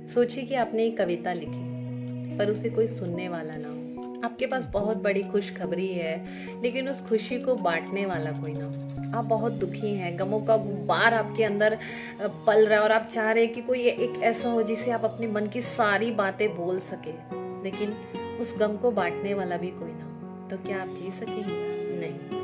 सोचिए कि आपने एक कविता लिखी पर उसे कोई सुनने वाला ना हो। आपके पास बहुत बड़ी खुशखबरी है लेकिन उस खुशी को बांटने वाला कोई ना हो। आप बहुत दुखी हैं, गमों का गुब्बार आपके अंदर पल रहा है और आप चाह रहे हैं कि कोई एक ऐसा हो जिसे आप अपने मन की सारी बातें बोल सके, लेकिन उस गम को बांटने वाला भी कोई ना हो। तो क्या आप जी सकेंगे? नहीं।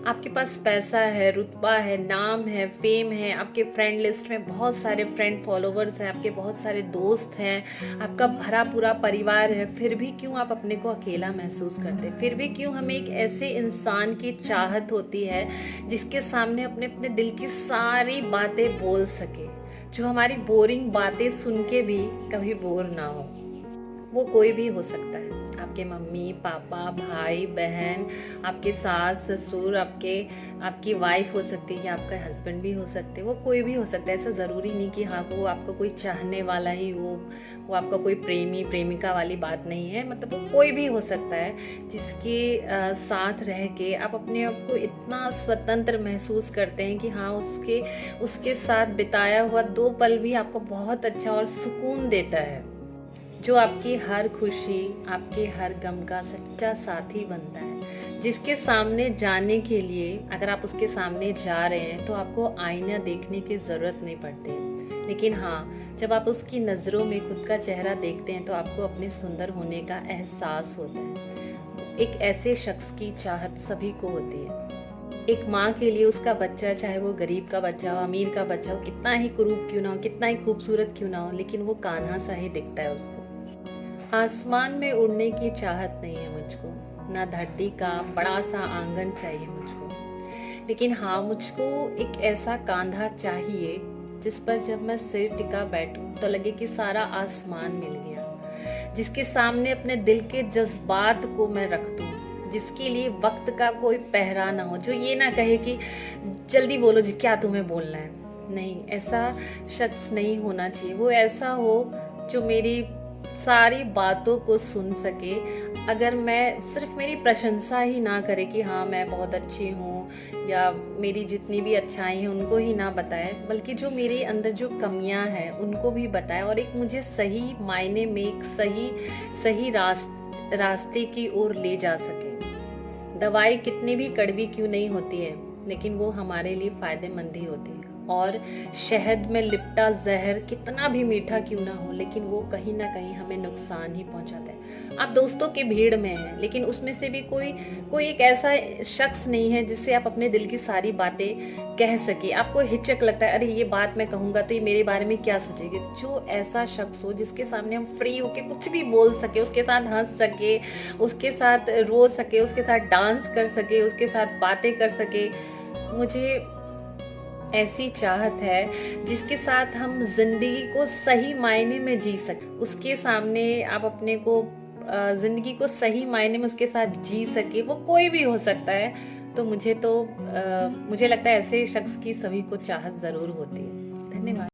आपके पास पैसा है, रुतबा है, नाम है, फेम है, आपके फ्रेंड लिस्ट में बहुत सारे फ्रेंड फॉलोवर्स हैं, आपके बहुत सारे दोस्त हैं, आपका भरा पूरा परिवार है, फिर भी क्यों आप अपने को अकेला महसूस करते हैं? फिर भी क्यों हमें एक ऐसे इंसान की चाहत होती है जिसके सामने अपने अपने दिल की सारी बातें बोल सके, जो हमारी बोरिंग बातें सुन के भी कभी बोर ना हो? वो कोई भी हो सकता है, आपके मम्मी पापा, भाई बहन, आपके सास ससुर, आपकी वाइफ हो सकती है, आपका हस्बैंड भी हो सकते हैं, वो कोई भी हो सकता है। ऐसा ज़रूरी नहीं कि हाँ वो आपका कोई चाहने वाला ही वो आपका कोई प्रेमी प्रेमिका वाली बात नहीं है। मतलब वो कोई भी हो सकता है जिसके साथ रह के आप अपने आप को इतना स्वतंत्र महसूस करते हैं कि हाँ उसके साथ बिताया हुआ 2 पल भी आपको बहुत अच्छा और सुकून देता है, जो आपकी हर खुशी, आपके हर गम का सच्चा साथी बनता है, जिसके सामने जाने के लिए अगर आप उसके सामने जा रहे हैं तो आपको आईना देखने की ज़रूरत नहीं पड़ती। लेकिन हाँ, जब आप उसकी नज़रों में खुद का चेहरा देखते हैं तो आपको अपने सुंदर होने का एहसास होता है। एक ऐसे शख्स की चाहत सभी को होती है। एक माँ के लिए उसका बच्चा, चाहे वो गरीब का बच्चा हो, अमीर का बच्चा हो, कितना ही कुरूप क्यों ना हो, कितना ही खूबसूरत क्यों ना हो, लेकिन वो कान्हा सा ही दिखता है उसको। आसमान में उड़ने की चाहत नहीं है मुझको, ना धरती का बड़ा सा आंगन चाहिए मुझको, लेकिन हाँ मुझको एक ऐसा कांधा चाहिए जिस पर जब मैं सिर टिका बैठूं तो लगे कि सारा आसमान मिल गया, जिसके सामने अपने दिल के जज्बात को मैं रख दूं, जिसके लिए वक्त का कोई पहरा ना हो, जो ये ना कहे कि जल्दी बोलो जी क्या तुम्हें बोलना है। नहीं, ऐसा शख्स नहीं होना चाहिए। वो ऐसा हो जो मेरी सारी बातों को सुन सके। अगर मैं सिर्फ मेरी प्रशंसा ही ना करे कि हाँ मैं बहुत अच्छी हूँ, या मेरी जितनी भी अच्छाई हैं उनको ही ना बताए, बल्कि जो मेरे अंदर जो कमियां हैं उनको भी बताए और एक मुझे सही मायने में एक सही रास्ते की ओर ले जा सके। दवाई कितनी भी कड़वी क्यों नहीं होती है, लेकिन वो हमारे लिए फायदेमंद ही होती है। और शहद में लिपटा जहर कितना भी मीठा क्यों ना हो, लेकिन वो कहीं ना कहीं हमें नुकसान ही पहुंचाता है। आप दोस्तों की भीड़ में हैं, लेकिन उसमें से भी कोई एक ऐसा शख्स नहीं है जिससे आप अपने दिल की सारी बातें कह सके। आपको हिचक लगता है, अरे ये बात मैं कहूंगा तो ये मेरे बारे में क्या सोचेगी। जो ऐसा शख्स हो जिसके सामने हम फ्री होके कुछ भी बोल सके, उसके साथ हंस सके, उसके साथ रो सके, उसके साथ डांस कर सके, उसके साथ बातें कर सके। मुझे ऐसी चाहत है जिसके साथ हम जिंदगी को सही मायने में जी सके। उसके सामने आप अपने को जिंदगी को सही मायने में उसके साथ जी सके। वो कोई भी हो सकता है। तो मुझे लगता है ऐसे शख्स की सभी को चाहत जरूर होती है। धन्यवाद।